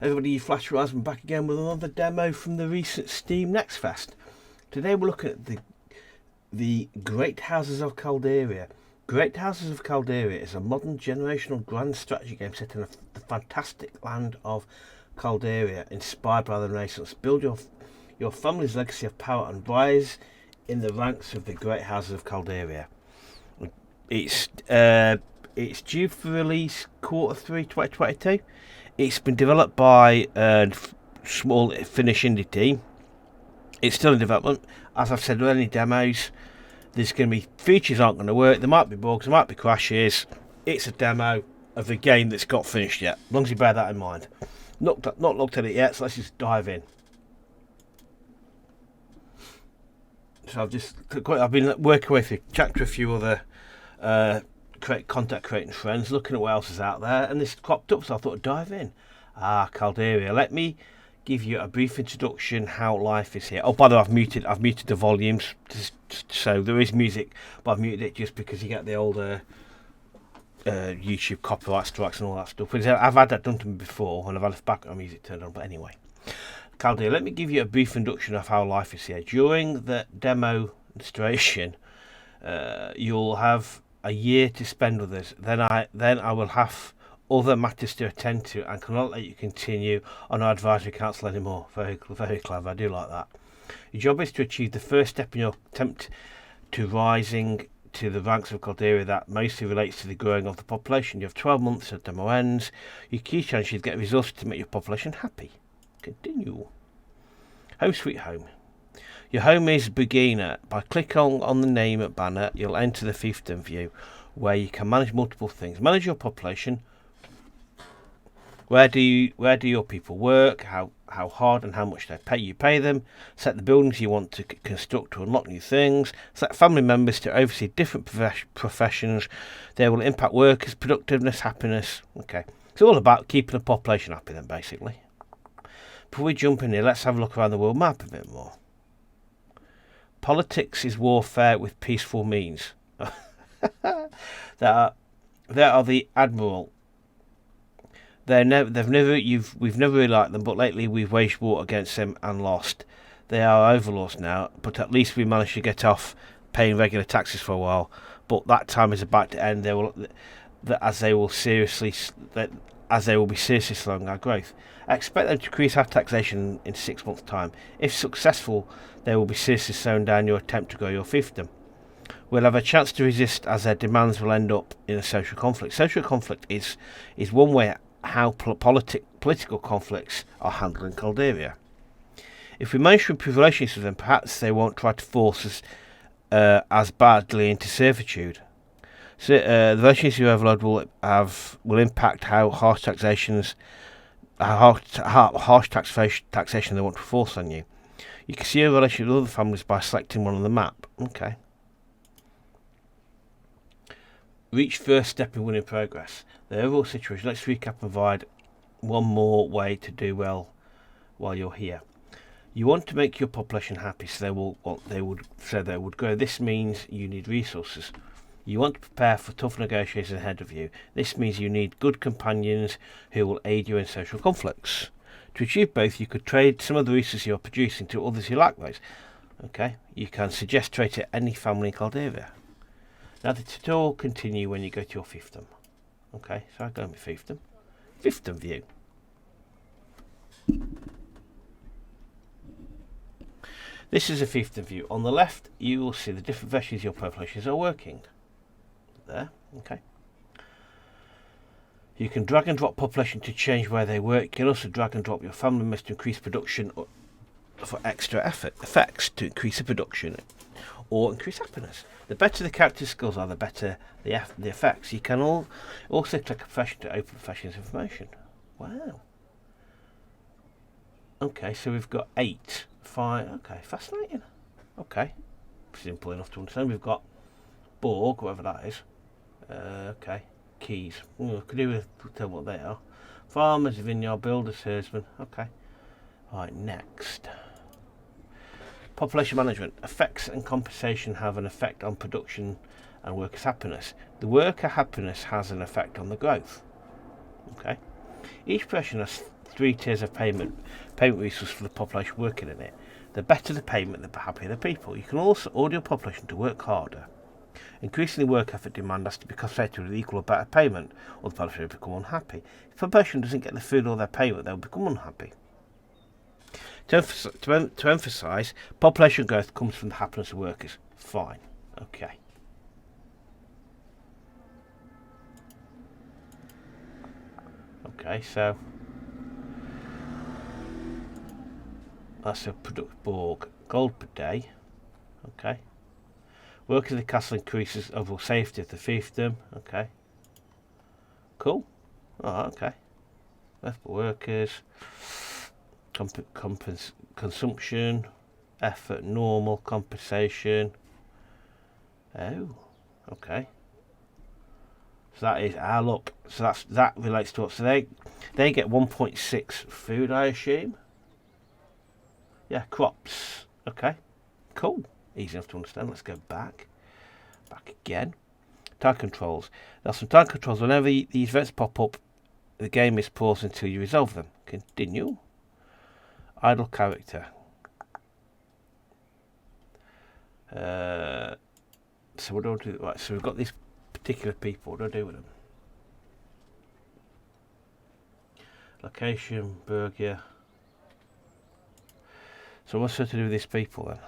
Everybody, Flash Rise, I'm back again with another demo from the recent Steam Next Fest. Today we're looking at the Great Houses of Calderia. Great Houses of Calderia is a modern generational grand strategy game set in the fantastic land of Calderia, inspired by the Renaissance. Build your family's legacy of power and rise in the ranks of the Great Houses of Calderia. It's due for release Q3 2022. It's been developed by a small Finnish indie team. It's still in development. As I've said with any demos, there's going to be features aren't going to work. There might be bugs, there might be crashes. It's a demo of a game that's got finished yet. As long as you bear that in mind. Not looked at it yet, so let's just dive in. So I've been working with chatting to a few other content creating friends, looking at what else is out there, and this cropped up, so I thought I'd dive in. Calderia. Let me give you a brief introduction how life is here. Oh, by the way, I've muted the volumes, so there is music, but I've muted it just because you get the older YouTube copyright strikes and all that stuff. I've had that done to me before, and I've had the background music turned on. But anyway, Calderia. Let me give you a brief introduction of how life is here. During the demonstration, you'll have a year to spend with us. Then I will have other matters to attend to and cannot let you continue on our advisory council anymore. Very clever. I do like that. Your job is to achieve the first step in your attempt to rising to the ranks of Calderia that mostly relates to the growing of the population. You have 12 months at demo ends. Your key challenge is to get resources to make your population happy. Continue. Home sweet home. Your home is beginner. By clicking on the name banner, you'll enter the fiefdom view, where you can manage multiple things. Manage your population. Where do your people work? How hard and how much they pay? You pay them. Set the buildings you want to construct to unlock new things. Select family members to oversee different professions. They will impact workers' productiveness, happiness. Okay, it's all about keeping the population happy then, basically. Before we jump in here, let's have a look around the world map a bit more. Politics is warfare with peaceful means. There are the admiral. We've never really liked them, but lately we've waged war against them and lost. They are overlords now, but at least we managed to get off paying regular taxes for a while. But that time is about to end. They will be seriously slowing our growth. I expect them to increase our taxation in 6 months' time. If successful, they will be seriously slowing down your attempt to grow your fiefdom. We'll have a chance to resist, as their demands will end up in a social conflict. Social conflict is one way how political conflicts are handled in Calderia. If we manage to improve relations with them, perhaps they won't try to force us as badly into servitude. So, the relations you overload will impact how harsh taxation they want to force on you. You can see a relation with other families by selecting one on the map. Okay. Reach first step in winning progress. The overall situation. Let's recap and provide one more way to do well while you're here. You want to make your population happy, so they would grow. This means you need resources. You want to prepare for tough negotiations ahead of you. This means you need good companions who will aid you in social conflicts. To achieve both, you could trade some of the resources you're producing to others who lack those. Okay, you can suggest trade to any family in Calderia. Now the tutorial will continue when you go to your fiefdom. Okay, so I go to my fiefdom. Fiefdom view. This is a fiefdom view. On the left, you will see the different versions your populations are working. There, okay. You can drag and drop population to change where they work. You can also drag and drop your family members to increase production or for extra effects to increase the production or increase happiness. The better the character skills are, the better the effects. You can also click a profession to open profession's information. Wow. Okay, so we've got 8. 5. Okay, fascinating. Okay, simple enough to understand. We've got Borg, whatever that is. Okay, keys. Could you tell what they are? Farmers, vineyard, builders, herdsmen. Okay. Right, next. Population management. Effects and compensation have an effect on production and workers' happiness. The worker happiness has an effect on the growth. Okay. Each person has three tiers of payment resources for the population working in it. The better the payment, the happier the people. You can also order your population to work harder. Increasingly, work effort demand has to be compensated with equal or better payment, or the population will become unhappy. If the population doesn't get the food or their payment, they'll become unhappy. To emphasise, population growth comes from the happiness of workers. Fine. Okay. Okay, so that's a product Borg. Gold per day. Okay. Work in the castle increases overall safety of the fiefdom. Okay. Cool. Oh, okay. Left workers. Consumption. Effort normal. Compensation. Oh. Okay. So that is our look. So that relates to what. So they get 1.6 food, I assume. Yeah, crops. Okay. Cool. Easy enough to understand. Let's go back. Back again. Time controls. There are some time controls. Whenever these events pop up, the game is paused until you resolve them. Continue. Idle character. So what do I do? Right, so we've got these particular people. What do I do with them? Location, Bergia. So what's to do with these people then?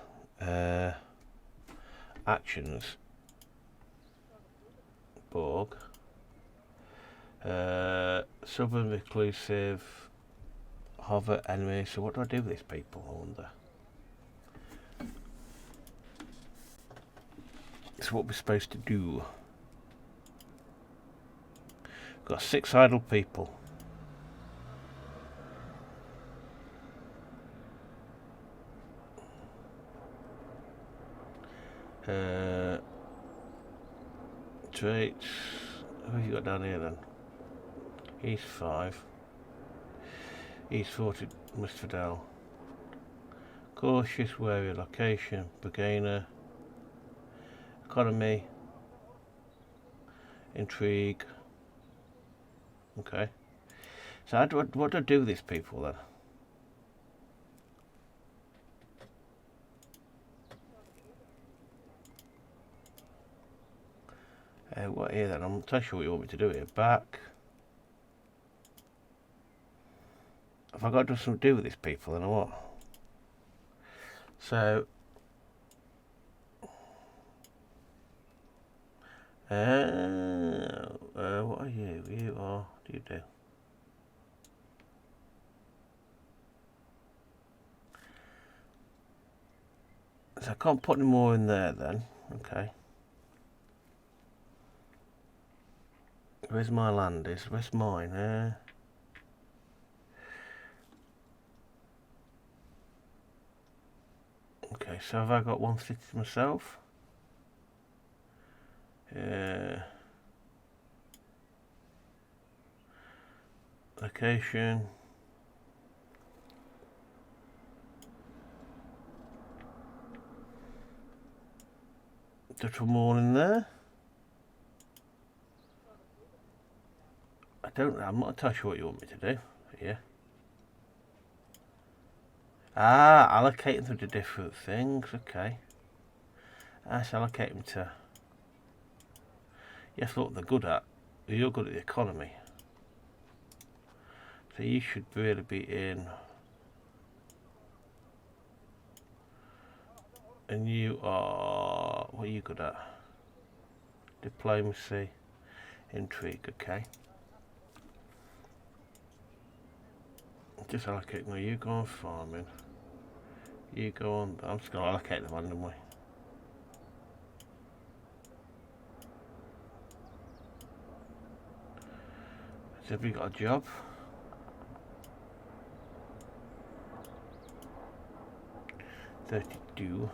Actions. Borg. Southern reclusive. Hover enemy. So what do I do with these people, I wonder? So what we're supposed to do? We've got 6 idle people. Traits. Who have you got down here then? He's 5. He's 40. Mr. Fidel. Cautious, wary, location, beginner, economy, intrigue. Okay. So what do I do with these people then? What here then? I'm not too sure what you want me to do here. Back. Have I got to do something to do with these people then or what? So what are you? You are. What do you do? So I can't put any more in there then. Okay. Where's my land? Where's mine? Okay, so have I got one city to myself? Location. Just one more in there. I'm not entirely sure what you want me to do. Yeah. Allocate them to different things. Okay. Let's allocate them to. Yes, what they're good at. You're good at the economy. So you should really be in. And you are. What are you good at? Diplomacy. Intrigue. Okay. Just allocate. No, you go on farming. You go on. I'm just going to allocate them randomly. So have you got a job? $32.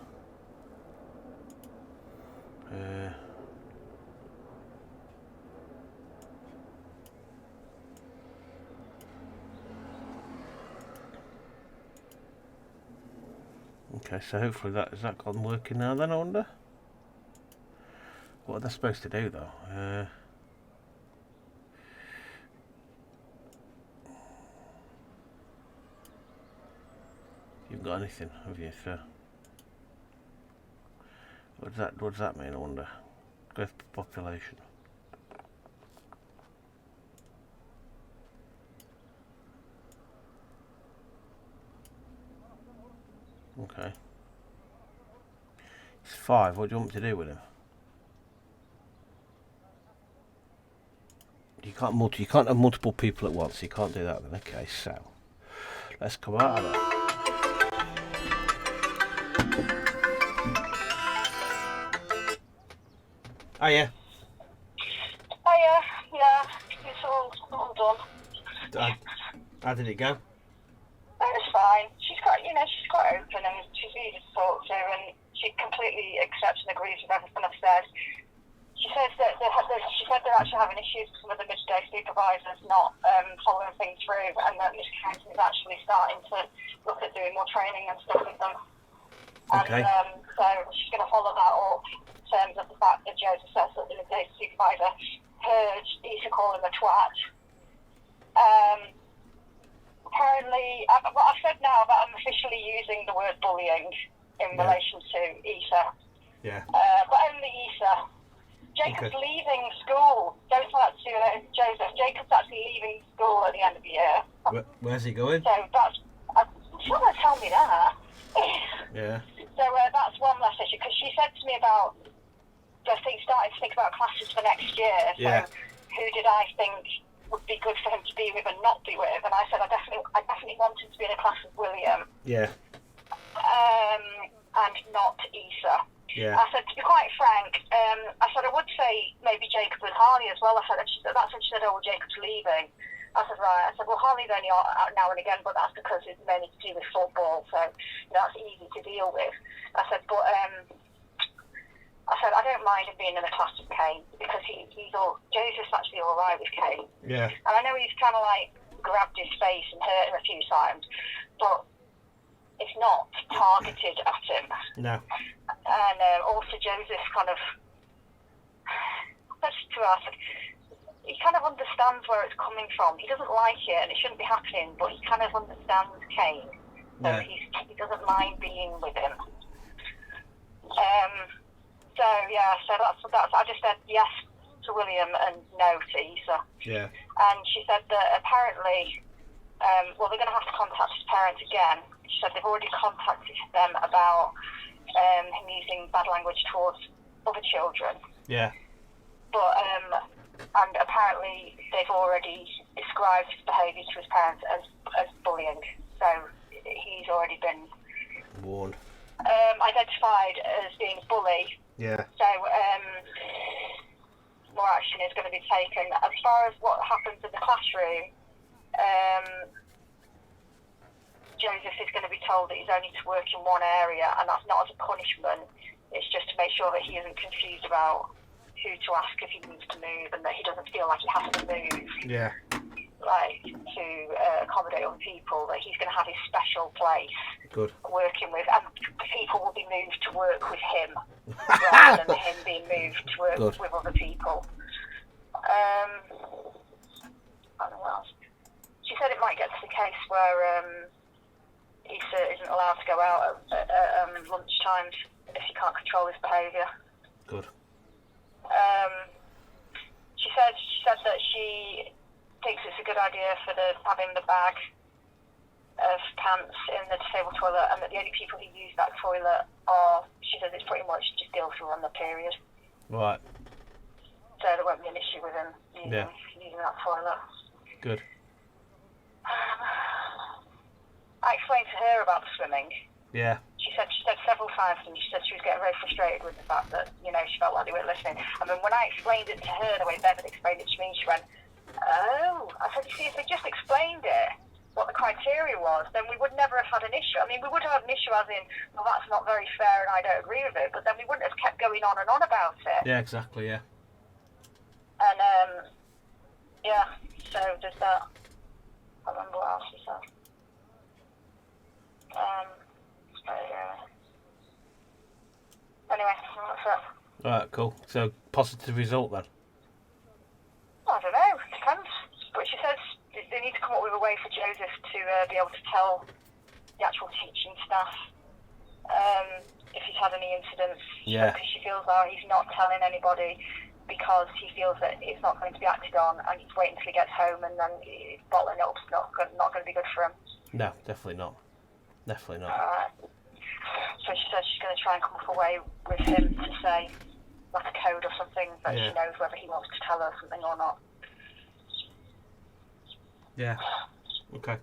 Okay, so hopefully is that gone working now then, I wonder? What are they supposed to do though? You've got anything, have you? So, what does that mean? I wonder. Growth population. Okay. He's 5. What do you want me to do with him? You can't have multiple people at once. You can't do that then. Okay, so let's come out of that. Oh yeah. Yeah, it's all done. How did it go? It was fine. She's quite open and she's easy to talk to, and she completely accepts and agrees with everything I've said. She says that she said they're actually having issues with some of the midday supervisors not following things through, and that Miss County is actually starting to look at doing more training and stuff with them. Okay. And so she's going to follow that up in terms of the fact that Joseph says that the midday supervisor heard Issa call him a twat. Apparently, what I've said now that I'm officially using the word bullying in relation to Issa. Yeah. But only Issa. Jacob's leaving school. Don't tell that to Joseph. Jacob's actually leaving school at the end of the year. Where's he going? So that's... Someone tell me that. Yeah. So that's one less issue, because she said to me about... starting to think about classes for next year. So who did I think would be good for him to be with and not be with? And I said I definitely want him to be in a class with William. Yeah. And not Issa. Yeah. I said, to be quite frank, I said I would say maybe Jacob and Harley as well. I said, that's when she said, oh, well, Jacob's leaving. I said, right. I said, well, Harley's only out now and again, but that's because it's mainly to do with football, so that's easy to deal with. I said, but I don't mind him being in a class with Kane, because Joseph's actually all right with Kane. Yeah. And I know he's kind of like grabbed his face and hurt him a few times, but it's not targeted at him. No. And also Joseph's kind of, he kind of understands where it's coming from. He doesn't like it and it shouldn't be happening, but he kind of understands Kane. So he doesn't mind being with him. So that's I just said yes to William and no to Issa. Yeah. And she said that apparently, they're going to have to contact his parents again. She said they've already contacted them about him using bad language towards other children. Yeah. But and apparently they've already described his behaviour to his parents as bullying. So he's already been warned. Identified as being bullied. Yeah. So more action is going to be taken. As far as what happens in the classroom, Joseph is going to be told that he's only to work in one area, and that's not as a punishment. It's just to make sure that he isn't confused about who to ask if he needs to move, and that he doesn't feel like he has to move. Yeah. Like to accommodate other people. That he's going to have his special place. Good. Working with, and people will be moved to work with him rather than him being moved to work with other people. I don't know what else. She said it might get to the case where Issa isn't allowed to go out at lunch times if he can't control his behaviour. Good. She said that she thinks it's a good idea for having the bag of pants in the disabled toilet, and that the only people who use that toilet she says it's pretty much just girls who are on the period. Right. So there won't be an issue with him using that toilet. Good. I explained to her about the swimming. Yeah. She said several times, and she said she was getting very frustrated with the fact that, she felt like they weren't listening. I mean, when I explained it to her the way Bev had explained it to me, she went, oh. I said, you see, if they just explained it, what the criteria was, then we would never have had an issue. I mean, we would have had an issue as in, well, that's not very fair and I don't agree with it, but then we wouldn't have kept going on and on about it. Yeah, exactly, yeah. And, so there's that. I can't remember what else she said. Anyway, that's it. Alright, cool. So, positive result then? I don't know, depends. But she says they need to come up with a way for Joseph to be able to tell the actual teaching staff if he's had any incidents. Yeah. Because she feels like he's not telling anybody because he feels that it's not going to be acted on, and he's waiting until he gets home, and then bottling up's not going to be good for him. No, definitely not. Definitely not. So she says she's going to try and come up a way with him to say, like a code or something, that she knows whether he wants to tell her something or not. Yeah. Okay.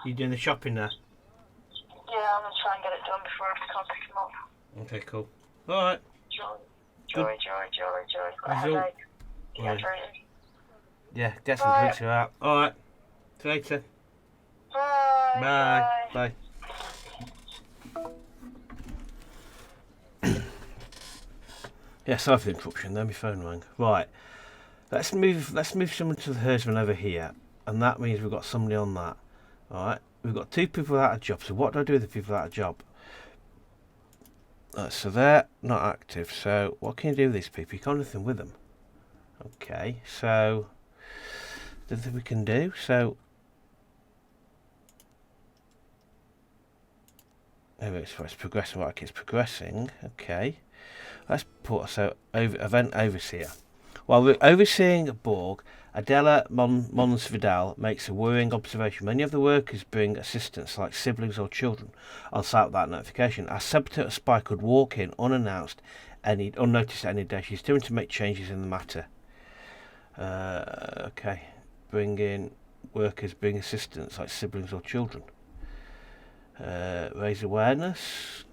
You doing the shopping now? Yeah, I'm going to try and get it done before I have to come pick him up. Okay, cool. Alright. Joy. Got a headache. Dehydrated. Yeah, get some drinks out. Alright. See you later. Bye. Bye. Yeah, sorry for the interruption there, my phone rang. Right. Let's move someone to the herdsman over here. And that means we've got somebody on that. Alright. We've got 2 people without a job. So what do I do with the people without a job? So they're not active. So what can you do with these people? You can't do anything with them. Okay, so the thing we can do. So maybe it's progressing. Right, it's progressing. Okay, let's put event overseer. While we're overseeing a Borg, Adela Mons Vidal makes a worrying observation. Many of the workers bring assistants, like siblings or children, on site without notification. A saboteur spy could walk in unnoticed any day. She's determined to make changes in the matter. Okay, bring assistants, like siblings or children. Raise awareness.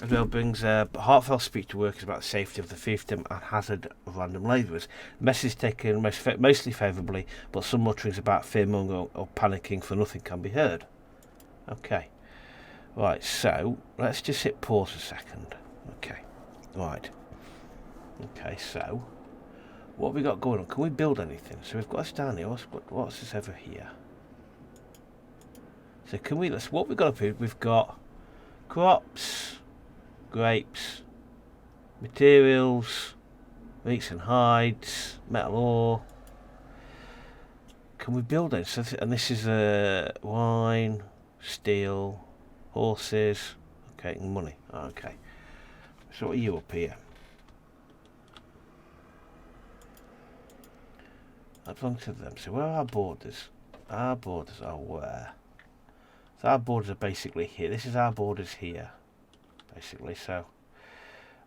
As well brings a heartfelt speech to workers about the safety of the fiefdom and hazard of random labourers. The message is taken mostly favourably, but some mutterings about fear-mongering or panicking for nothing can be heard. Okay. Right, so let's just hit pause a second. Okay. Right. Okay, so what have we got going on? Can we build anything? So we've got this down here. What's this over here? So can we, what we've got up here, we've got crops, grapes, materials, meats and hides, metal ore. Can we build it? So and this is wine, steel, horses, okay, and money. Okay. So what are you up here? I belong to them. So where are our borders? Our borders are where? So our borders are basically here. This is our borders here. Basically, so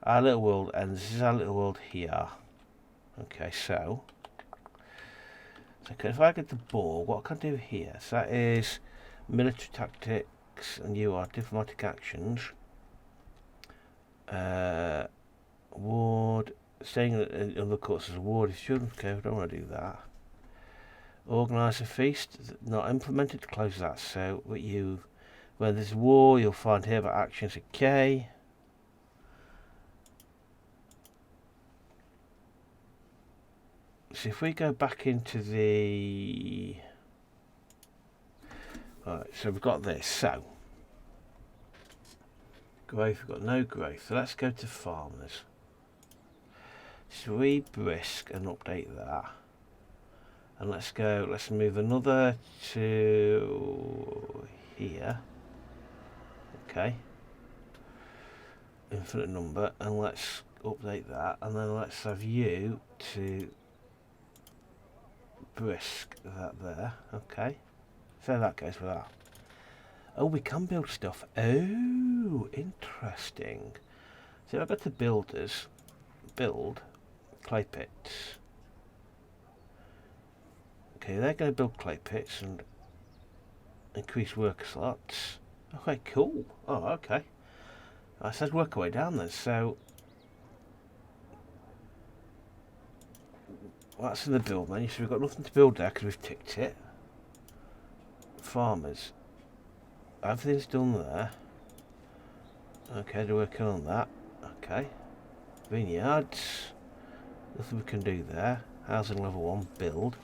our little world ends. This is our little world here. Okay, so if I get the ball, what can I do here? So that is military tactics, and you are diplomatic actions. Ward, staying in other courts as a ward is children's care. I don't want to do that. Organise a feast, not implemented. Close that. So when there's war, you'll find here about actions. Okay. So if we go back into the right, so we've got this. So growth, we've got no growth. So let's go to farmers. 3 brisk and update that. And let's move another to here. Okay. Infinite number, and let's update that, and then let's have you to brisk that there. Okay. So that goes with that. Oh, we can build stuff. Oh, interesting. So I've got to builders, build clay pits. Okay, they're going to build clay pits and increase worker slots. Okay, cool. Oh, okay. I said work our way down then. So that's in the build menu. So we've got nothing to build there because we've ticked it. Farmers. Everything's done there. Okay, they're working on that. Okay. Vineyards. Nothing we can do there. Housing level 1, build.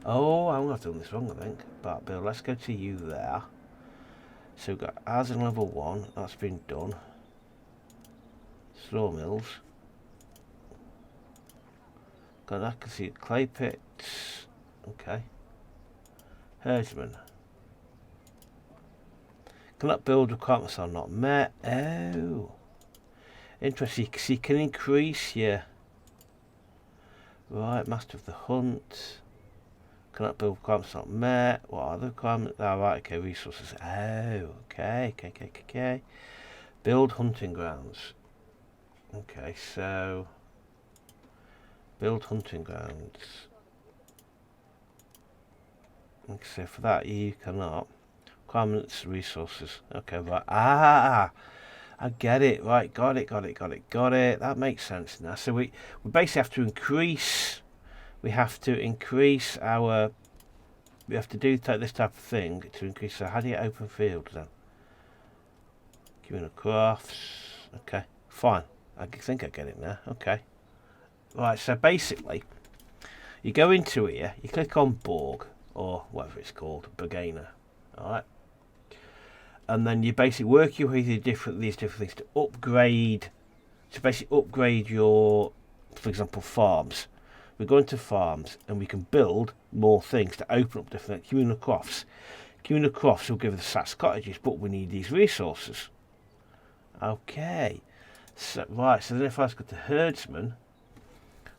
Oh, I'm going to have done this wrong, I think. But build, let's go to you there. So we've got housing level 1, that's been done. Sawmills. Got that, I can see clay pits. Okay. Herdsman. Cannot build requirements are not met. Oh. Interesting. So you can increase your... Right, Master of the Hunt. Cannot build requirements not met. What are the requirements? Oh, right, okay, resources. Oh, okay. Build hunting grounds. Okay, so... Build hunting grounds. Okay, so for that you cannot. Requirements, resources. Okay, right. I get it. Right, got it. That makes sense now. So we basically have to increase. We have to increase our. We have to do this type of thing to increase. So how do you open fields then? Communal crafts. Okay, fine. I think I get it now. Okay. Right. So basically, you go into here. You click on Borg or whatever it's called, Bergana. All right. And then you basically work your way through these different things to upgrade. To basically upgrade your, for example, farms. We go into farms and we can build more things to open up different communal crofts. Communal crofts will give us sats cottages, but we need these resources. Okay. So right. So then, if I go to herdsman,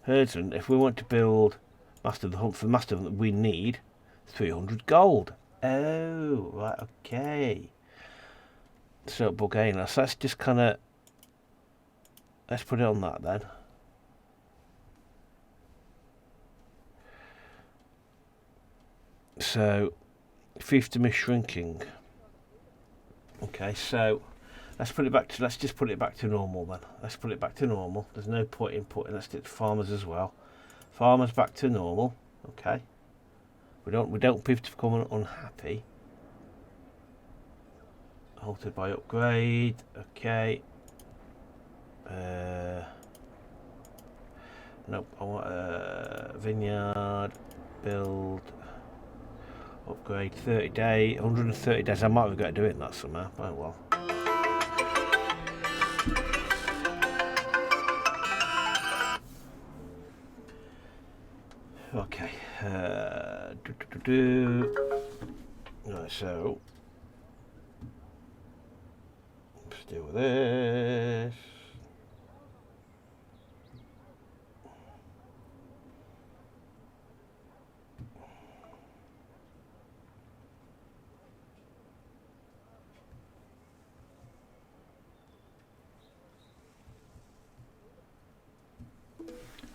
if we want to build Master of the Hunt for the Master of the Hunt, we need 300 gold. Oh, right. Okay. So Borgana, so let's just kind of let's put it on that then. So fiefdom is shrinking. Okay, so let's just put it back to normal then. Let's put it back to normal. There's no point in putting. Let's do farmers as well. Farmers back to normal. Okay. We don't want people to become unhappy. Halted by upgrade. Okay. Nope. I want a vineyard. Build. Upgrade. 30 day. 130 days. I might regret doing that somehow. Oh well. Okay. Right. So. Let's deal with this.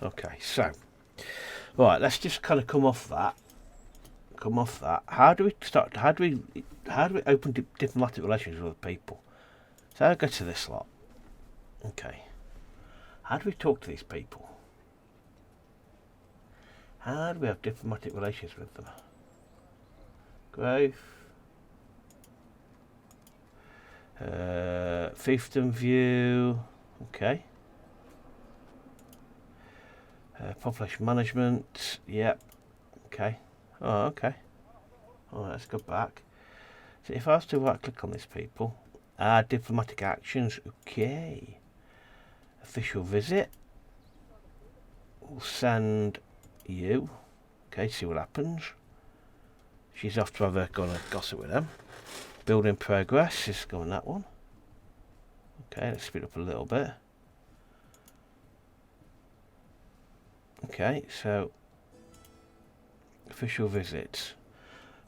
Okay, so right, let's just kind of come off that. How do we start? How do we open diplomatic relations with other people? So I go to this lot. Okay. How do we talk to these people? How do we have diplomatic relations with them? Growth. Fiefdom view. Okay. Population management. Yep. Okay. Oh, okay. Alright, let's go back. So if I was to right click on these people, diplomatic actions. Okay. Official visit. We'll send you. Okay, see what happens. She's off to have a gossip with them. Building progress is going that one. Okay, let's speed up a little bit. Okay, so official visits.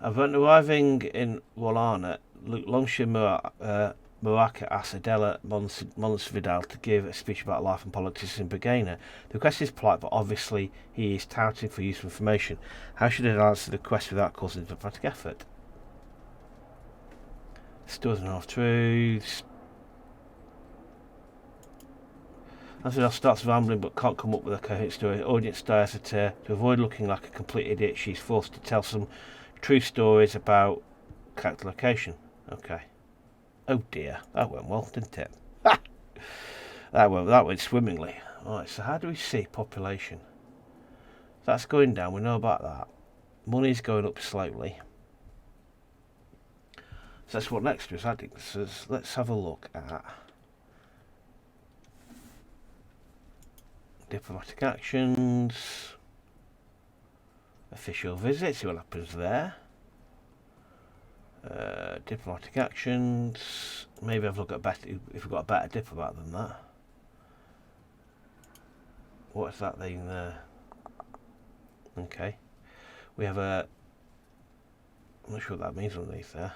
Upon arriving in Wallana, Longshire Maraka asked Adela Monsvidal to give a speech about life and politics in Bergana. The request is polite, but obviously he is touting for useful information. How should Adela answer the request without causing diplomatic effort? Stores and half-truths. Monsvidal starts rambling but can't come up with a coherent story. The audience stares at her. To avoid looking like a complete idiot, she's forced to tell some true stories about character location. Okay. Oh dear, that went well, didn't it? that went swimmingly. Right, so how do we see population? That's going down, we know about that. Money's going up slowly. So that's what next is adding. So let's have a look at diplomatic actions, official visits, see what happens there. Diplomatic actions. Maybe I've looked at better if we've got a better diplomat than that. What's that thing there? Okay. We have a... I'm not sure what that means underneath there.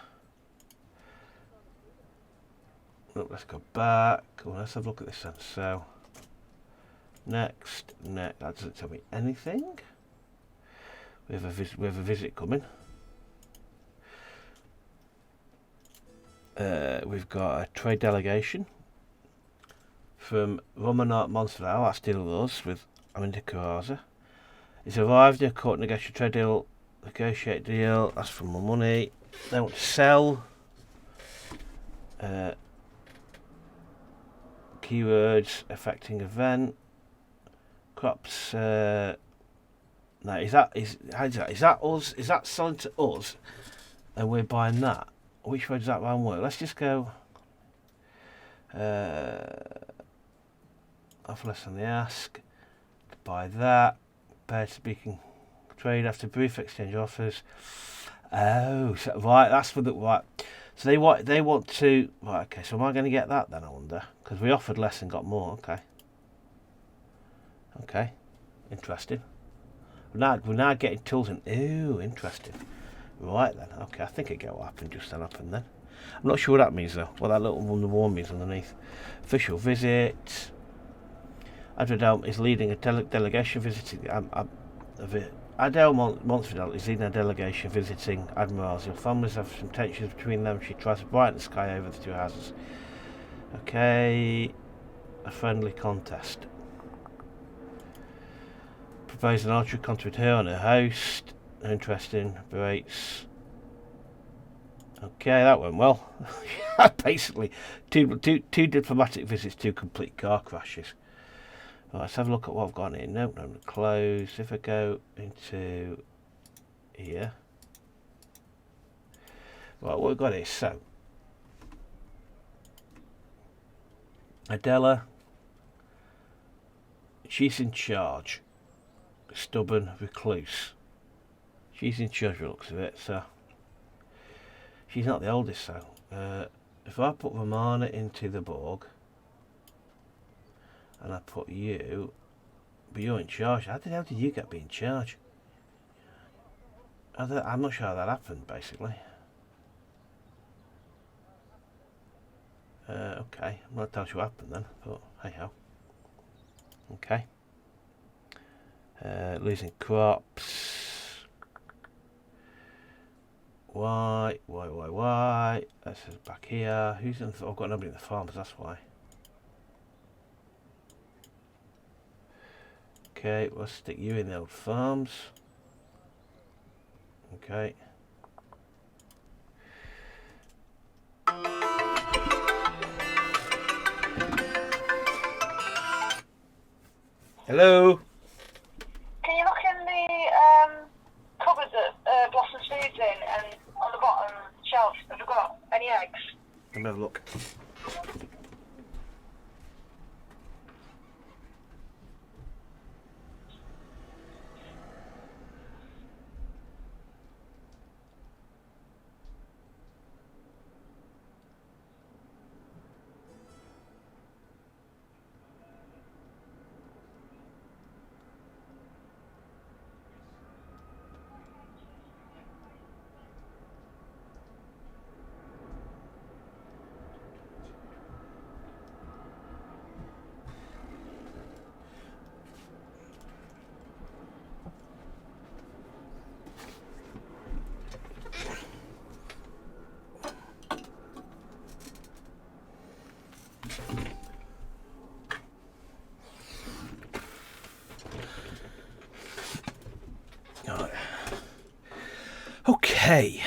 Look, let's go back. Oh, let's have a look at this then. So, next. That doesn't tell me anything. We have a visit coming. We've got a trade delegation from Romanat Monsfidal. That's dealing with us with Aminta Karaza. He's arrived in a court negotiate trade deal. Negotiate deal. That's from my money. They want to sell. Keywords affecting event. Crops. No, is that us? Is that selling to us? And we're buying that. Which way does that round work? Let's just go. Offer less than the ask. Buy that. Prepared speaking trade after brief exchange offers. Oh, so, right. That's for the right. So they want to. Right. Okay. So am I going to get that then? I wonder, because we offered less and got more. Okay. Okay. Interesting. We're now getting tools and ooh, interesting. Right then, okay, I think I get what happened just then. I'm not sure what that means though, what that little one means underneath. Official visit. Adel is leading a delegation visiting... Adel Monsfidal is leading a delegation visiting Admirals. Your families have some tensions between them. She tries to brighten the sky over the two houses. Okay, a friendly contest. Propose an archery contest with her and her host. Interesting. Berates. Okay, that went well. Basically, two diplomatic visits, 2 complete car crashes. Right, let's have a look at what I've got here. Nope, no, close. If I go into here. Right, what we've got here. So, Adela, she's in charge. Stubborn recluse. She's in charge of the looks of it, so she's not the oldest, so if I put Romana into the Borg and I put you, but you're in charge, how the hell did you get to be in charge? I'm not sure how that happened, basically. Okay, I'm not telling you what happened then, but hey ho. Okay. Losing crops. Why? This is back here. Who's in the... I've got nobody in the farms, that's why. Okay, we'll stick you in the old farms. Okay. Hello? Can you look in the cupboard that Blossom's Food's in, and on the bottom shelf, have you got any eggs? Let me have a look. Okay.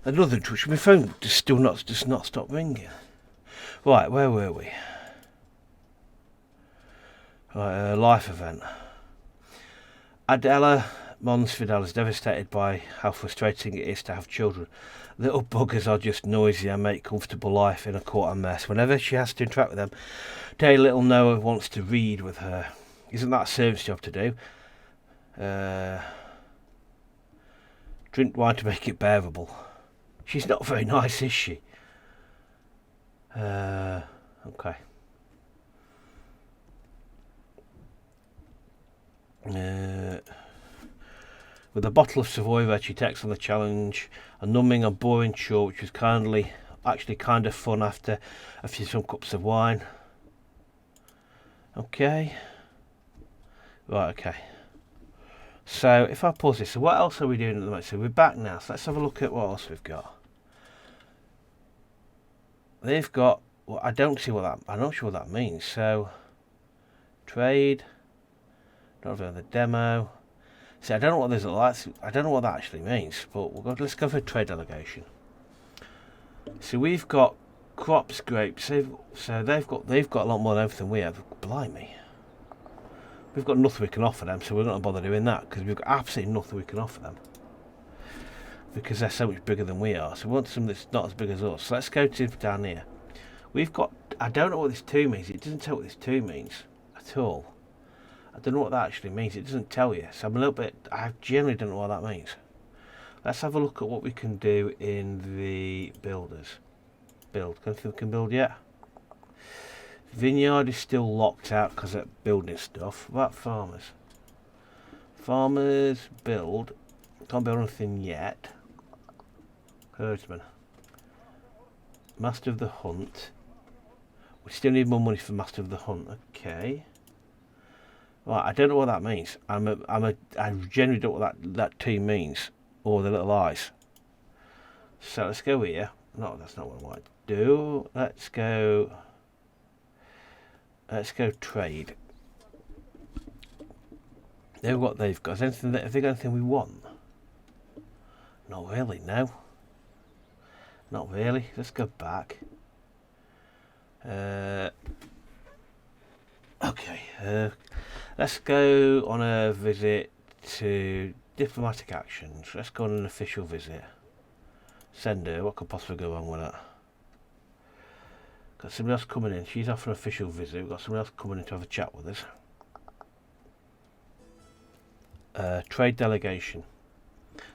Another twitch. My phone does not stop ringing. Right, where were we? Right, life event. Adela Monsfidal is devastated by how frustrating it is to have children. Little buggers are just noisy and make comfortable life in a court a mess. Whenever she has to interact with them, day little Noah wants to read with her. Isn't that a service job to do? Drink wine to make it bearable. She's not very nice, is she? Okay. With a bottle of Savoy Red, she takes on the challenge. A numbing and boring chore, which was actually kind of fun after some cups of wine. Okay. Right, okay. So, if I pause this, so what else are we doing at the moment? So, we're back now. So, let's have a look at what else we've got. They've got... Well, I'm not sure what that means. So, trade. Don't have the demo. See, I don't know what this like. I don't know what that actually means. But let's go for a trade delegation. So, we've got crops, grapes. So, they've got a lot more than everything we have. Blimey. We've got nothing we can offer them, so we're not going to bother doing that, because we've got absolutely nothing we can offer them. Because they're so much bigger than we are. So we want something that's not as big as us. So let's go to down here. We've got... I don't know what this 2 means. It doesn't tell what this 2 means at all. I don't know what that actually means. It doesn't tell you. So I'm a little bit... I generally don't know what that means. Let's have a look at what we can do in the builders. Build. Anything we can build yet? Vineyard is still locked out because of building stuff. What about farmers? Farmers build. Can't build anything yet. Herdsman. Master of the Hunt. We still need more money for Master of the Hunt. Okay. Right, I don't know what that means. I genuinely don't know what that team means. Or the little eyes. So let's go here. No, that's not what I want to do. Let's go trade. They've got. Have they got anything we want? Not really, no. Not really. Let's go back. Okay. Let's go on a visit to diplomatic actions. Let's go on an official visit. Send her. What could possibly go wrong with that? Got somebody else coming in. She's off for an official visit. We've got somebody else coming in to have a chat with us. Trade delegation.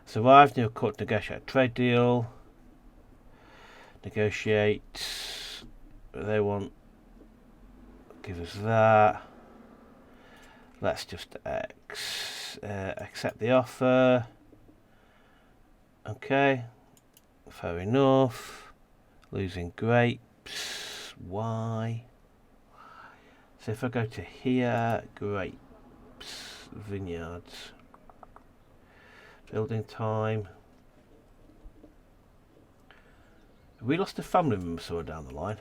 Survive new cut, negotiate trade deal. Negotiate. They want. Give us that. Let's just accept the offer. Okay. Fair enough. Losing grapes. Why? So if I go to here, grapes, vineyards, building time. Have we lost a family member somewhere down the line?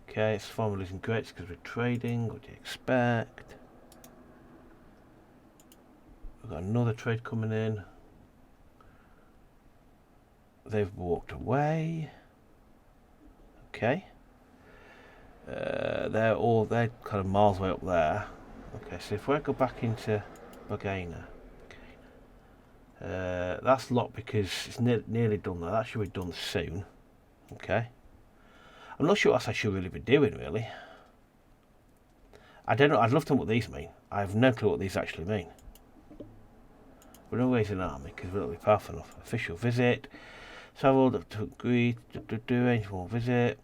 Okay, it's fine, we're losing grapes because we're trading. What do you expect? We've got another trade coming in. They've walked away. Okay. They're kind of miles away up there. Okay, so if we go back into Bagana, that's locked because it's nearly done there. That should be done soon. Okay. I'm not sure what else I should really be doing, really. I don't know. I'd love to know what these mean. I have no clue what these actually mean. We're always an army because we're not really powerful enough. Official visit. So I've to agree to arrange more visit.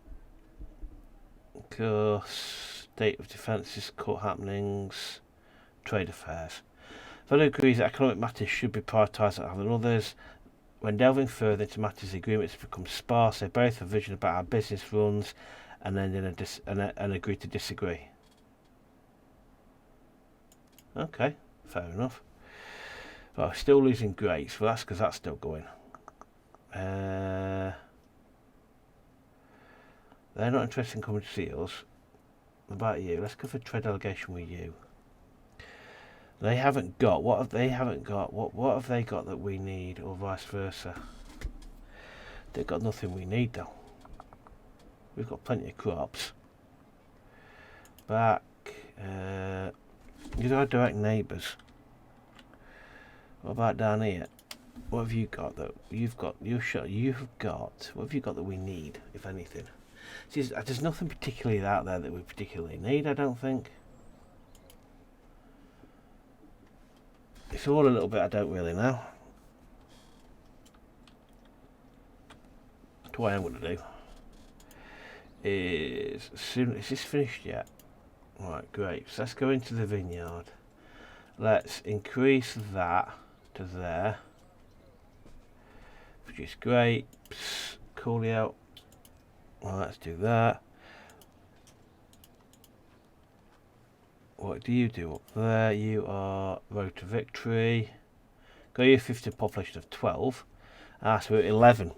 Of course, state of defences, court happenings, trade affairs. Fellow agrees that economic matters should be prioritised over than others. When delving further into matters, the agreements become sparse. They both have a vision about how business runs, and then and agree to disagree. Okay, fair enough. Well, still losing grapes. Well, that's because that's still going. They're not interested in coming to see us. What about you? Let's go for trade delegation with you. They haven't got. What have they haven't got? What have they got that we need, or vice versa? They've got nothing we need though. We've got plenty of crops. Back. These are direct neighbours. What about down here? What have you got that you've got? You've got. What have you got that we need, if anything? See, there's nothing particularly out there that we particularly need. I don't think. It's all a little bit I don't really know. what I'm going to do is, is this finished yet? Right, great. So let's go into the vineyard. Let's increase that to there. Produce grapes. Coolio. Well, let's do that. What do you do up there? You are Road to Victory. Got you 15 population of 12. Ah, so we're at 11,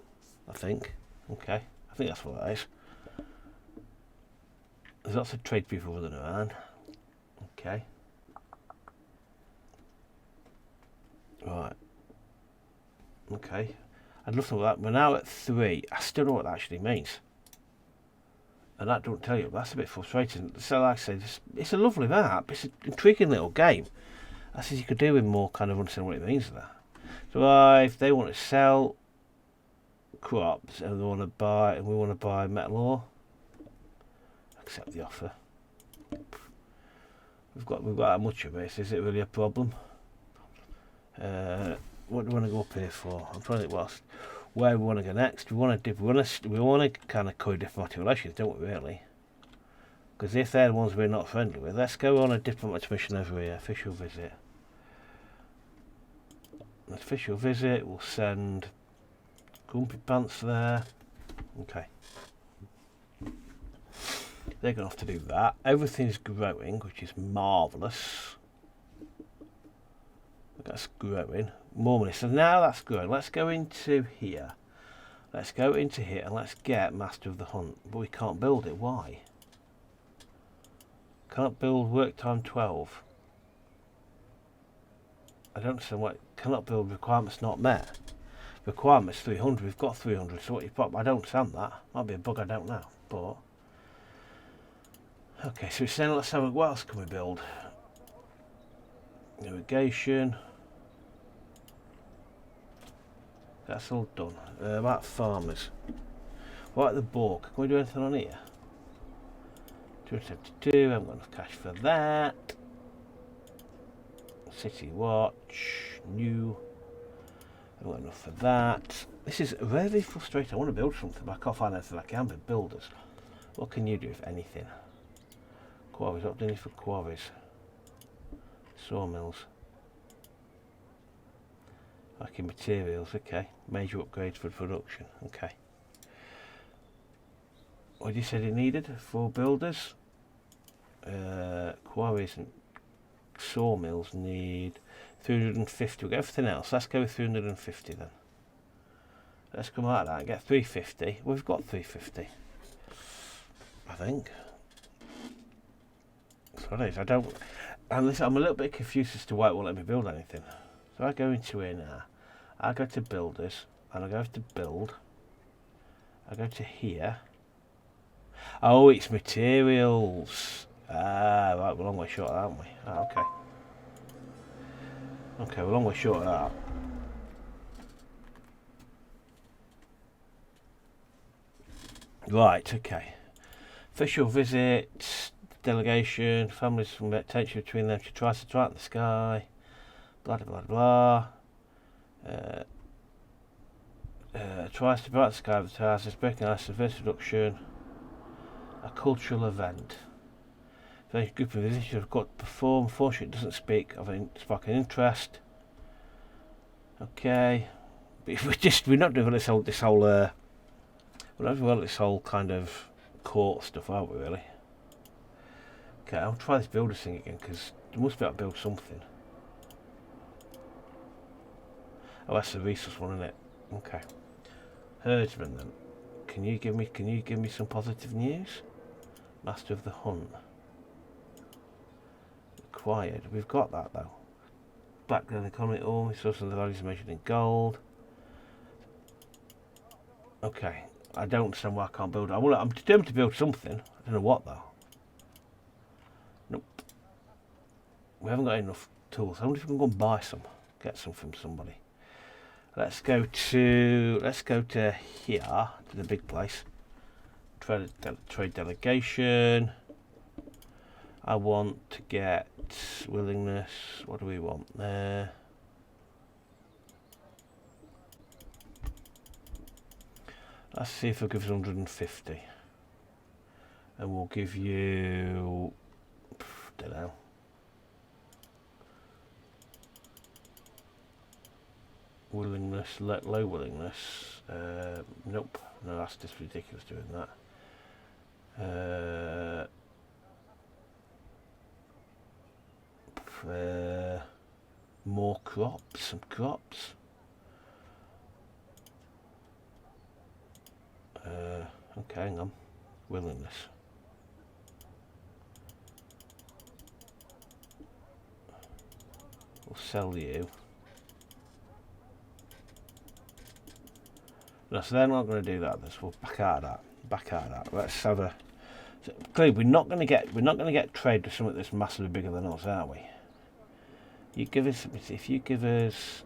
I think. Okay, I think that's what that is. There's lots of trade people running around. Okay. Right. Okay. I'd love to know that. We're now at 3. I still don't know what that actually means. And that don't tell you. That's a bit frustrating. So like I say, it's a lovely map. It's an intriguing little game. I said you could do with more kind of understanding what it means there. So if they want to sell crops and they want to buy, and we want to buy metal ore, accept the offer. We've got that much of it. Is it really a problem? What do we want to go up here for? I'm trying to think where we want to go next. We want to kind of cut diplomatic relations, don't we? Really? Because if they're the ones we're not friendly with, let's go on a diplomatic mission over here. Official visit. Official visit. We'll send Grumpy Pants there. Okay. They're going to have to do that. Everything's growing, which is marvellous. That's growing. More money. So now that's growing. Let's go into here. Let's go into here and let's get Master of the Hunt. But we can't build it. Why? Can't build work time 12. I don't understand what. Cannot build requirements not met. Requirements 300. We've got 300. So what you pop? I don't understand that. Might be a bug. I don't know. But okay. So we're saying let's have a. What else can we build? Irrigation. That's all done. About farmers. What about the book? Can we do anything on here? 272. I haven't got enough cash for that. City Watch. New. I haven't got enough for that. This is really frustrating. I want to build something, but I can't find anything I can with builders. What can you do, if anything? Quarries. What do you need for quarries? Sawmills. Lacking materials, okay. Major upgrades for production, okay. What did you say it needed? 4 builders. Quarries and sawmills need 350. We'll get everything else. Let's go with 350 then. Let's come out of that and get 350. We've got 350. I think. That's what it is. I don't. And listen, I'm a little bit confused as to why it won't let me build anything. So I go into here now. I go to builders and I go to build. I go to here. Oh, it's materials. Ah, right, we're a long way short, aren't we? Ah, okay. Okay, we're a long way short of that. Right, okay. Official visit, delegation, families from tension between them. She tries to threaten the sky. Blah blah blah. Tries to brighten the sky with the houses, breaking ice, severe reduction. A cultural event. Very group of visitors have got to perform. Unfortunately, it doesn't spark an interest. Okay, but we're not doing this whole we're not doing this whole kind of court stuff, are we really? Okay, I'll try this builder thing again because there must be able to build something. Oh, that's the resource one, isn't it? Okay. Herdsman then. Can you give me some positive news? Master of the Hunt. Required. We've got that though. Background economy, all resources and the values are measured in gold. Okay. I don't understand why I can't build it. I'm determined to build something. I don't know what though. Nope. We haven't got enough tools. I wonder if we can go and buy some. Get some from somebody. Let's go to here, to the big place. Trade delegation. I want to get willingness. What do we want there? Let's see if it gives 150. And we'll give you, don't know. Willingness, low willingness. Nope. No, that's just ridiculous doing that. More crops, some crops. Okay, hang on. Willingness. We'll sell you. No, so they're not going to do that. We'll back out of that. Back out of that. Let's have a. So, clearly, we're not going to get trade with something that's massively bigger than us, are we? You give us. If you give us.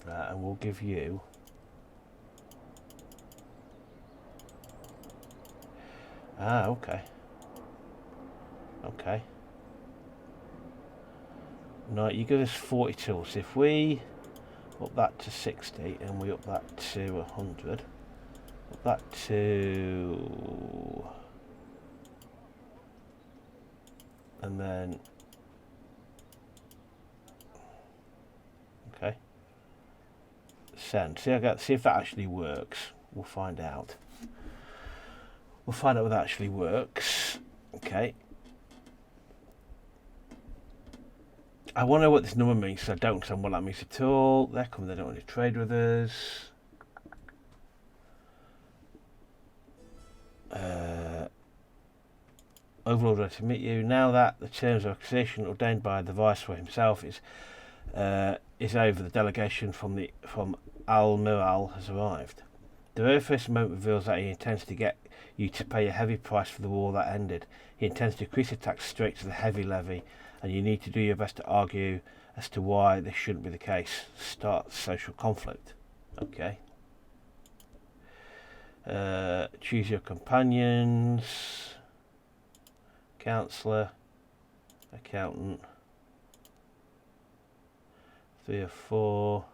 And we'll give you. Ah, okay. Okay. No, you give us 42. So if we up that to 60 and we up that to 100, up that to, and then, okay, send. See if that actually works. We'll find out. We'll find out if that actually works. Okay. I want to know what this number means, so I don't understand what that means at all. They're coming, they don't want to trade with us. Overall, ready to meet you. Now that the terms of accession ordained by the Viceroy himself is over, the delegation from Al-Miral has arrived. The very first moment reveals that he intends to get you to pay a heavy price for the war that ended. He intends to increase the tax straight to the heavy levy, and you need to do your best to argue as to why this shouldn't be the case. Start social conflict. Okay. Choose your companions. Counsellor. Accountant. 3 or 4.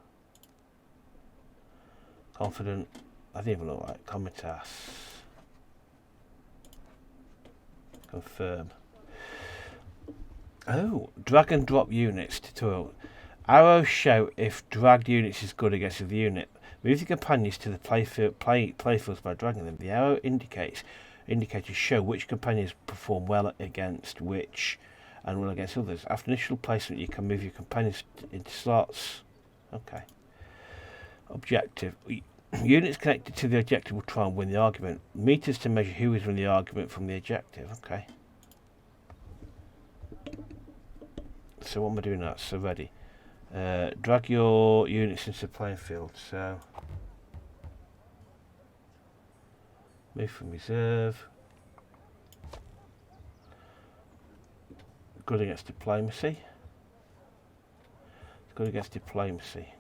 Confident. I didn't even look like Comitas. Confirm. Oh, drag and drop units tutorial. Arrows show if dragged units is good against the unit. Move the companions to the playfields by dragging them. The arrow indicators show which companions perform well against which and well against others. After initial placement, you can move your companions into slots. Okay. Objective. Units connected to the objective will try and win the argument. Meters to measure who is winning the argument from the objective. Okay. So what am I doing now? So ready. Drag your units into the playing field. So move from reserve. Good against diplomacy. Good against diplomacy.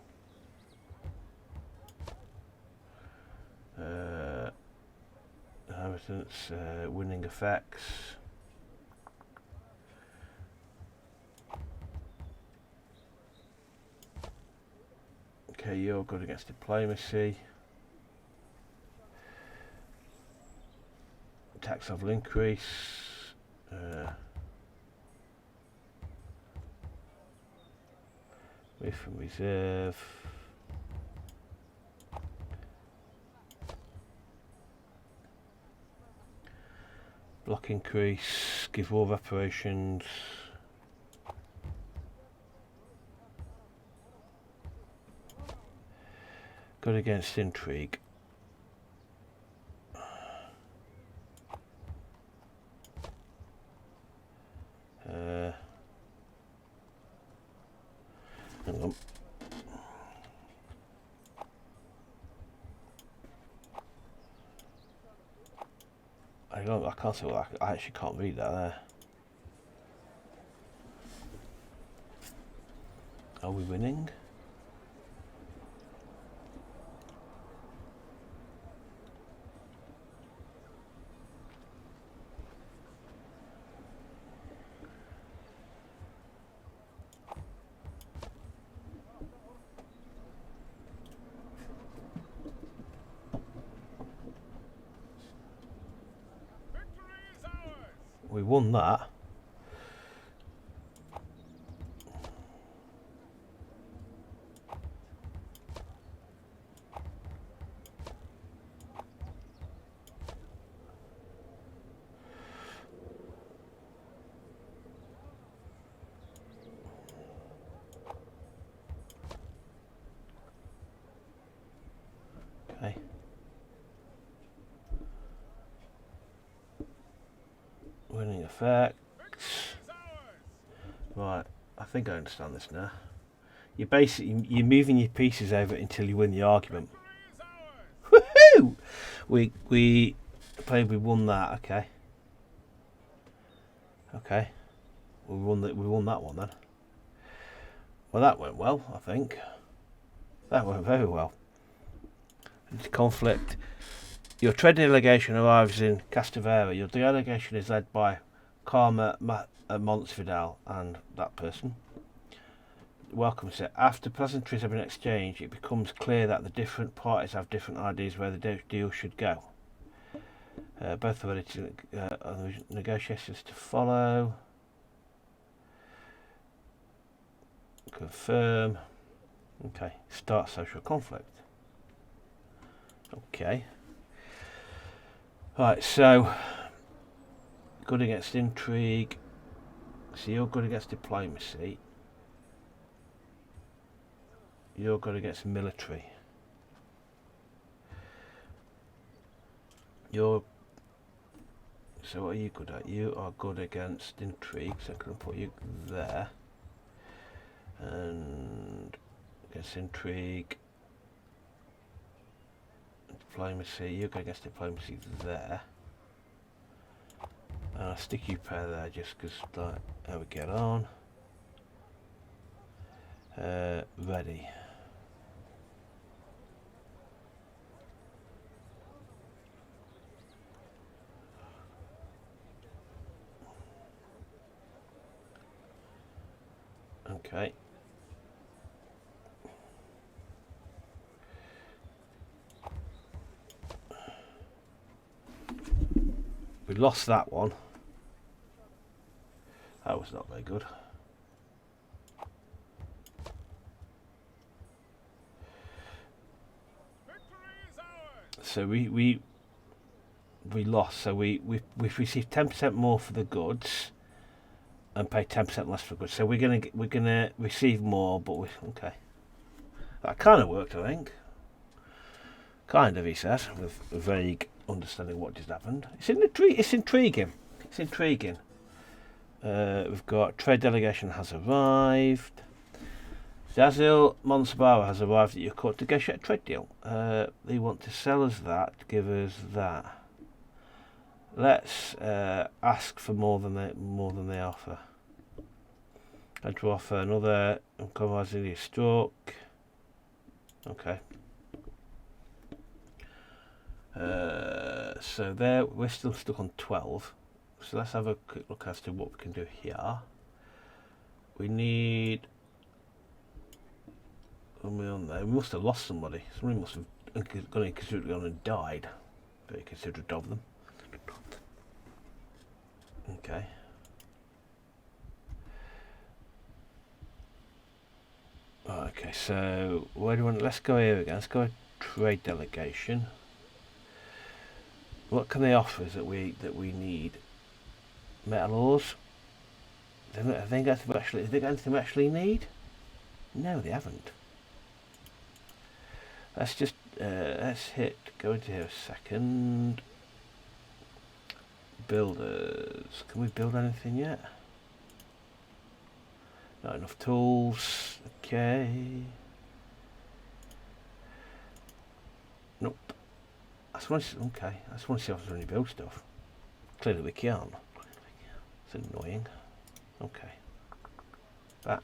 Inheritance, winning effects. Okay, you're good against diplomacy. Tax level increase. Move from reserve. Block increase. Give war reparations. Good against intrigue. Hang on. I can't see what I actually can't read that there. Are we winning? we won that. Okay. Winning effects. Right, I think I understand this now. You're moving your pieces over until you win the argument. Woohoo! We won that. Okay. Okay. We won that one then. Well, that went well. I think that went very well. Conflict. Your trade delegation arrives in Castavera. Your delegation is led by Karma Montsvidal and that person. Welcome set. After pleasantries have been exchanged, it becomes clear that the different parties have different ideas where the deal should go. Both are ready to negotiations to follow. Confirm. Okay. Start social conflict. Okay. Right, so good against intrigue. So you're good against diplomacy. You're good against military. So what are you good at? You are good against intrigue, so I'm going to put you there. And against intrigue. Diplomacy, you're good against diplomacy there. And I'll stick you pair there just because how we get on. Ready. Okay. We lost that one. That was not very good. So we lost. So we've received 10% more for the goods and pay 10% less for goods. So we're gonna receive more, but okay. That kind of worked, I think. Kind of, he says, with a vague understanding what just happened. It's intriguing. It's intriguing. We've got trade delegation has arrived. Zazil Monsabara has arrived at your court to negotiate a trade deal. They want to sell us that, give us that. Let's ask for more than they offer. And to offer another uncompromisingly stroke. Okay. So there we're still stuck on 12. So let's have a quick look as to what we can do here. We need. We must have lost somebody. Somebody must have gone inconsiderate on and died. Very considerate of them. Okay. Okay, so where do we want? Let's go here again. Let's go trade delegation. What can they offer us that we need? Metal ores. Have they got anything we actually need? No, they haven't. Let's just go into here a second. Builders. Can we build anything yet? Not enough tools. Okay. Nope. I just want to see if there's any build stuff. Clearly we can't. It's annoying. Okay. Back.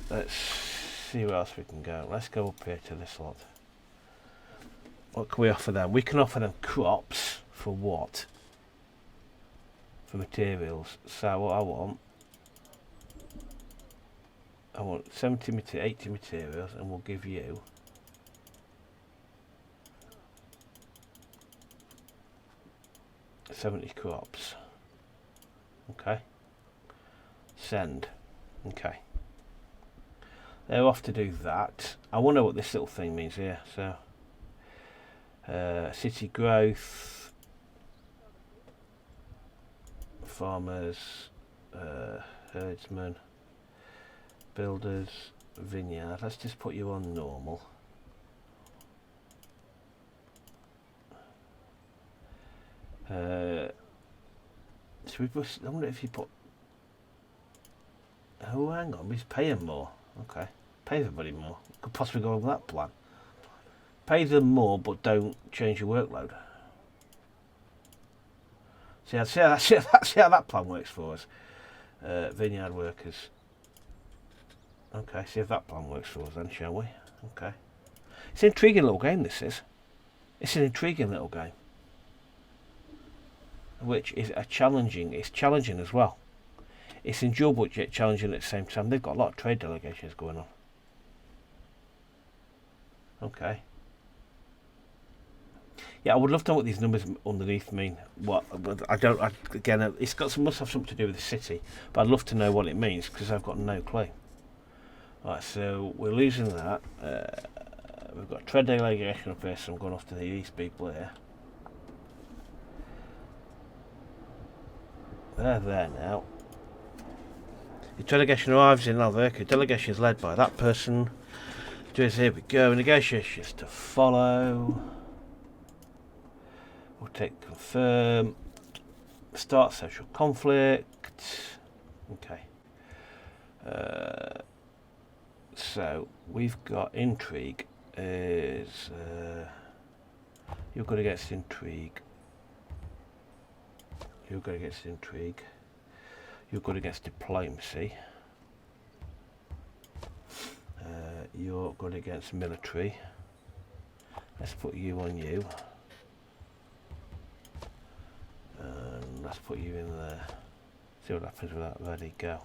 Let's see where else we can go. Let's go up here to this lot. What can we offer them? We can offer them crops for what? For materials. So what I want 70 to 80 materials, and we'll give you 70 crops. Okay. Send. Okay. They're off to do that. I wonder what this little thing means here. So, city growth, farmers, herdsmen, builders, vineyard. Let's just put you on normal. Should we put, I wonder if you put... Oh, hang on, he's paying more. Okay. Pay everybody more. Could possibly go over that plan. Pay them more, but don't change your workload. See how that plan works for us. Vineyard workers. Okay, see if that plan works for us then, shall we? Okay. It's an intriguing little game, this is. It's an intriguing little game. Which is it's challenging as well. It's enjoyable yet challenging at the same time. They've got a lot of trade delegations going on. Okay. Yeah, I would love to know what these numbers underneath mean. What I don't. Again, it's got must have something to do with the city, but I'd love to know what it means because I've got no clue. Right, so we're losing that. We've got trade delegation up here, so I'm going off to these people here. They're there now. The delegation arrives in Alverca. Delegation is led by that person. Just here we go. Negotiations to follow. We'll take confirm. Start social conflict. Okay. So we've got intrigue. Is you're good against intrigue. You're good against intrigue. You're good against diplomacy. You're good against military. Let's put you on you. And let's put you in there. See what happens with that. Ready, go.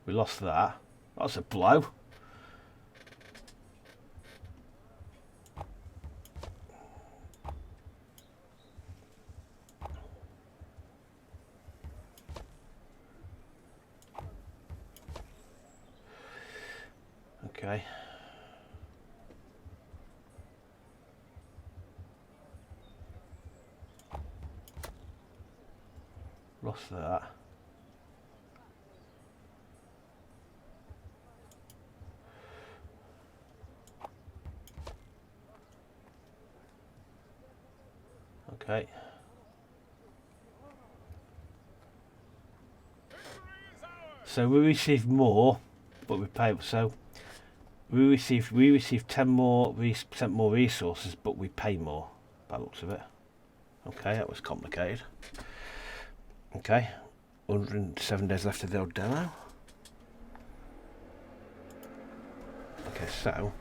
We lost that. That's a blow. Okay. Lost that. Okay. So we received more, but we paid. So we received 10 more, percent more resources, but we pay more. By the looks of it. Okay, that was complicated. Okay, 107 days left of the old demo. Okay, so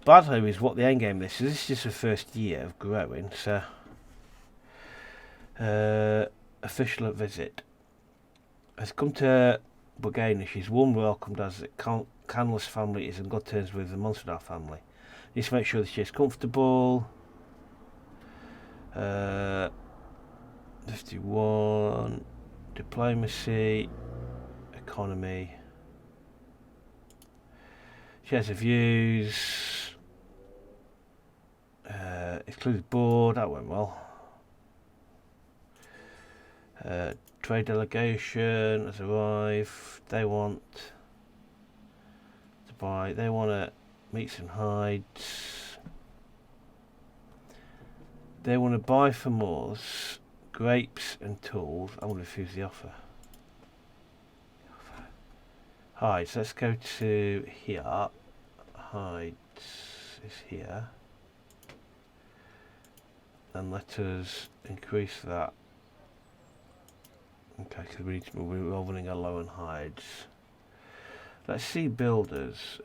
bad news is what the end game this is. This is just the first year of growing. So official visit has come to Bulgaria. She's warm welcomed as the Canless family is in good terms with the Monsterdar family. Needs to make sure that she's comfortable. 51 diplomacy, economy. She has her views. Excludes board. That went well. Trade delegation has arrived. They want to buy. They want to meats and hides. They want to buy for Moors, grapes and tools. I'm going to refuse the offer. Hides. Let's go to here. Hides is here. And let us increase that. Okay, because we're running a low on hides. Let's see builders.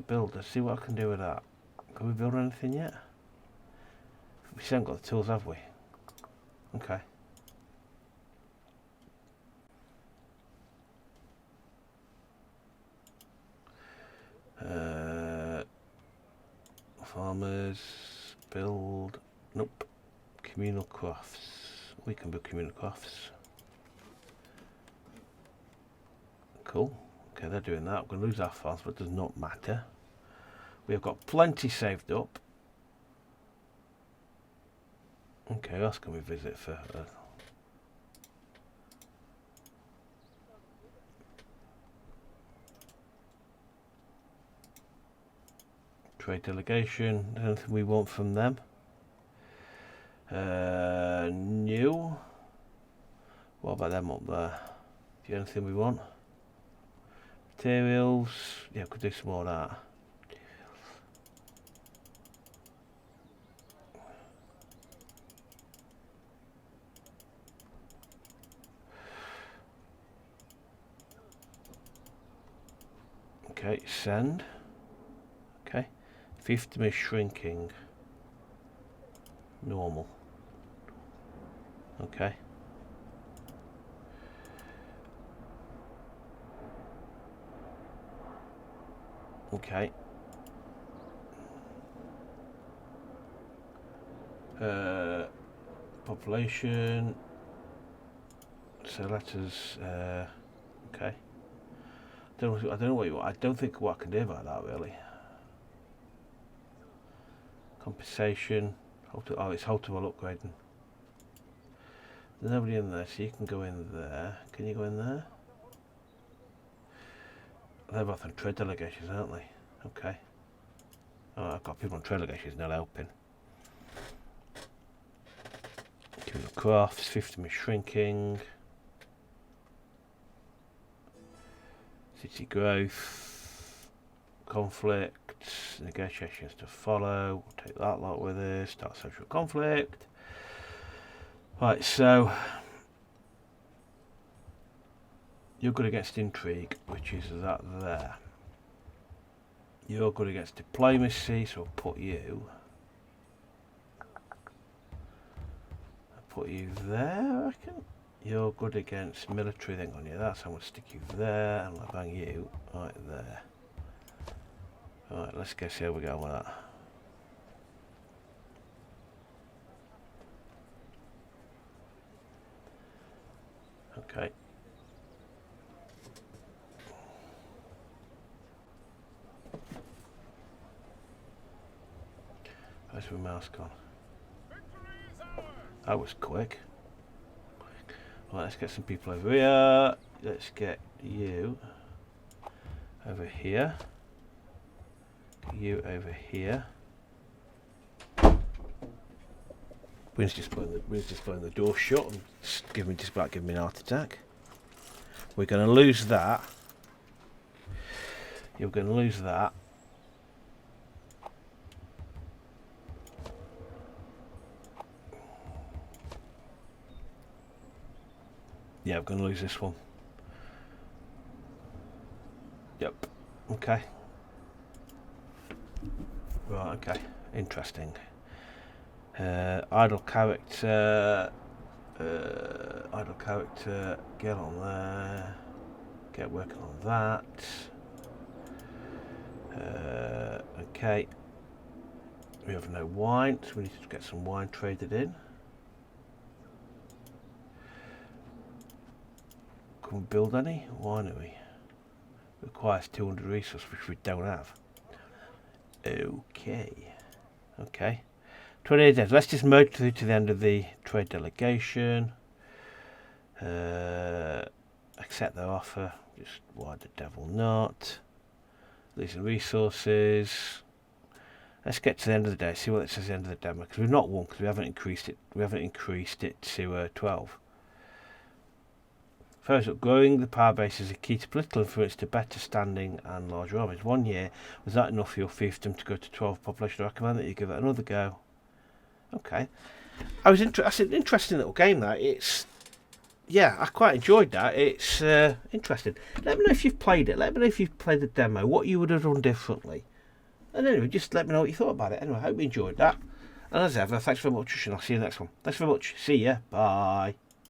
Builders, see what I can do with that. Can we build anything yet? We haven't got the tools, have we? Okay. Farmers, build, nope. Communal crafts. We can build communal crafts. Cool. Okay, they're doing that. We're going to lose our farms, but it does not matter. We have got plenty saved up. Okay, who else can we visit for? Trade delegation. Anything we want from them? New. What about them up there? Do you have anything we want? Materials. Yeah, could do some more of that. Okay, send. Okay. 50 is shrinking. Normal. Okay. Okay. Population. So let us. Okay. I don't know what you want. I don't think what I can do about that really. Compensation. Oh, it's hold to while upgrading. There's nobody in there, so you can go in there. Can you go in there? They're both on trade delegations, aren't they? Okay. Oh, I've got people on trade delegations not helping. Communal crafts, 50 is shrinking. City growth, conflict, negotiations to follow. We'll take that lot with us. Start social conflict. Right, so you're good against intrigue, which is that there. You're good against diplomacy, so I'll put you. There, I reckon. You're good against military, then on you. That's how I'm going to stick you there, and I'll bang you right there. Alright, let's go see how we go with that. Okay. Where's my mouse gone? That was quick. Right, let's get some people over here. Let's get you over here. Get you over here. Wind's just blowing the door shut and just about giving me an heart attack. We're going to lose that. You're going to lose that. Yeah, I'm going to lose this one. Yep. Okay. Right, okay. Interesting. Idle character. Get on there. Get working on that. Okay. We have no wine, so we need to get some wine traded in. Can we build any winery? Requires 200 resources, which we don't have. Okay. 28 days. Let's just merge through to the end of the trade delegation. Accept their offer. Just why the devil not? These are resources. Let's get to the end of the day. See what it says at the end of the demo, because we've not won because we haven't increased it. We haven't increased it to 12. First up, growing the power base is a key to political influence to better standing and larger armies. 1 year, was that enough for your fiefdom to go to 12 population? I recommend that you give it another go. Okay. That's an interesting little game, that. It's yeah, I quite enjoyed that. It's interesting. Let me know if you've played it. Let me know if you've played the demo, what you would have done differently. And anyway, just let me know what you thought about it. Anyway, I hope you enjoyed that. And as ever, thanks very much, and I'll see you next one. Thanks very much. See ya. Bye.